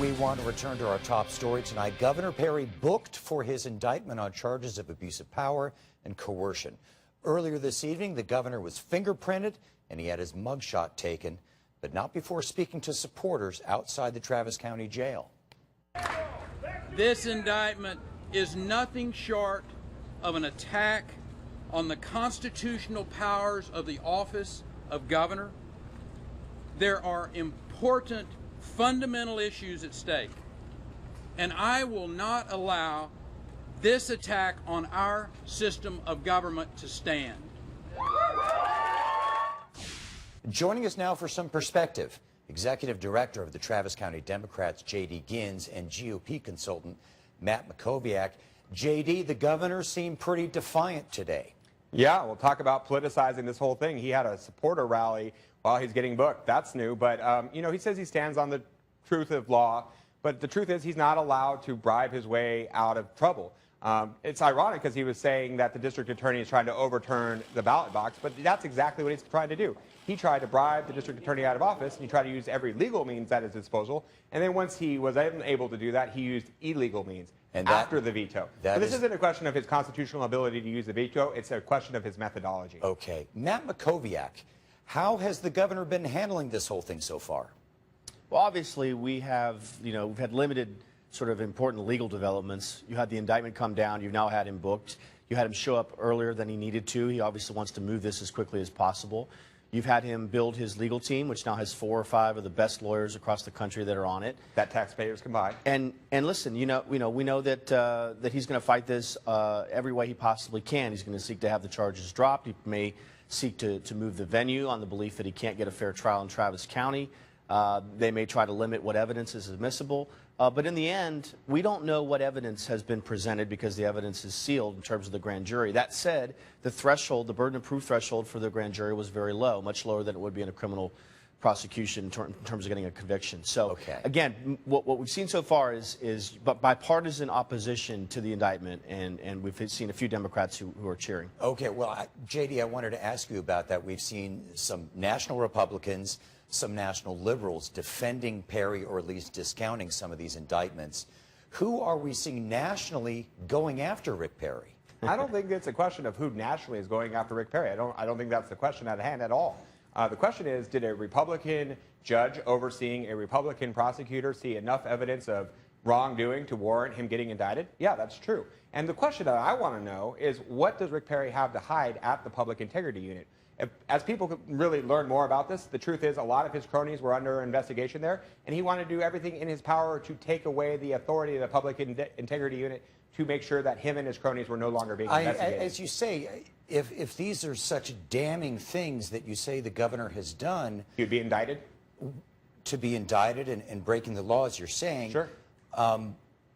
We want to return to our top story tonight. Governor Perry booked for his indictment on charges of abuse of power and coercion. Earlier this evening, the governor was fingerprinted and he had his mugshot taken, but not before speaking to supporters outside the Travis County Jail. This indictment is nothing short of an attack on the constitutional powers of the office of governor. There are important fundamental issues at stake, and I will not allow this attack on our system of government to stand. Joining us now for some perspective, Executive Director of the Travis County Democrats, J.D. Gins, and GOP consultant Matt Mackowiak. J.D., the governor seemed pretty defiant today. Yeah, we'll talk about politicizing this whole thing. He had a supporter rally while he's getting booked. That's new. But, you know, he says he stands on the truth of law. But the truth is he's not allowed to bribe his way out of trouble. It's ironic because he was saying that the district attorney is trying to overturn the ballot box. But that's exactly what he's trying to do. He tried to bribe the district attorney out of office, and he tried to use every legal means at his disposal. And then once he was able to do that, he used illegal means after the veto. But this isn't a question of his constitutional ability to use the veto. It's a question of his methodology. Okay. Matt Mackowiak, how has the governor been handling this whole thing so far? Well, obviously, we've had limited sort of important legal developments. You had the indictment come down. You've now had him booked. You had him show up earlier than he needed to. He obviously wants to move this as quickly as possible. You've had him build his legal team, which now has 4 or 5 of the best lawyers across the country that are on it. That taxpayers can buy. And listen, we know that that he's going to fight this every way he possibly can. He's going to seek to have the charges dropped. He may seek to move the venue on the belief that he can't get a fair trial in Travis County. They may try to limit what evidence is admissible. But in the end, we don't know what evidence has been presented because the evidence is sealed in terms of the grand jury. That said, the threshold, the burden of proof threshold for the grand jury was very low, much lower than it would be in a criminal prosecution in terms of getting a conviction. So, again, what we've seen so far is bipartisan opposition to the indictment, and we've seen a few Democrats who are cheering. Okay, well, J.D., I wanted to ask you about that. We've seen some national Republicans, some national liberals defending Perry, or at least discounting some of these indictments. Who are we seeing nationally going after Rick Perry? I don't think it's a question of who nationally is going after Rick Perry. I don't think that's the question at hand at all. The question is, did a Republican judge overseeing a Republican prosecutor see enough evidence of wrongdoing to warrant him getting indicted? Yeah, that's true. And the question that I want to know is, what does Rick Perry have to hide at the Public Integrity Unit? As people really learn more about this, the truth is a lot of his cronies were under investigation there, and he wanted to do everything in his power to take away the authority of the Public Integrity Unit to make sure that him and his cronies were no longer being investigated. As you say, if these are such damning things that you say the governor has done... He'd be indicted? To be indicted and breaking the law, as you're saying... Sure.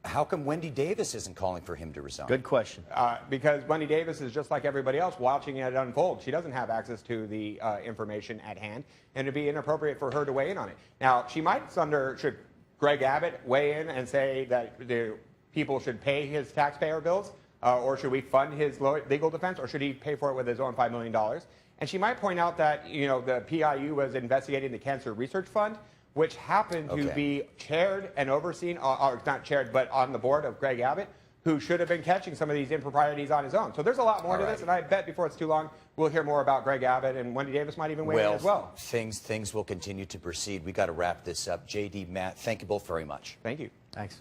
How come Wendy Davis isn't calling for him to resign? Good question. Because Wendy Davis is just like everybody else watching it unfold. She doesn't have access to the information at hand, and it'd be inappropriate for her to weigh in on it. Now, she might should Greg Abbott weigh in and say that the people should pay his taxpayer bills, or should we fund his legal defense, or should he pay for it with his own $5 million? And she might point out that, the PIU was investigating the Cancer Research Fund, which happened to be chaired and overseen, or not chaired, but on the board of Greg Abbott, who should have been catching some of these improprieties on his own. So there's a lot more to this, and I bet before it's too long, we'll hear more about Greg Abbott, and Wendy Davis might even weigh in as well. Things will continue to proceed. We got to wrap this up. J.D., Matt, thank you both very much. Thank you. Thanks.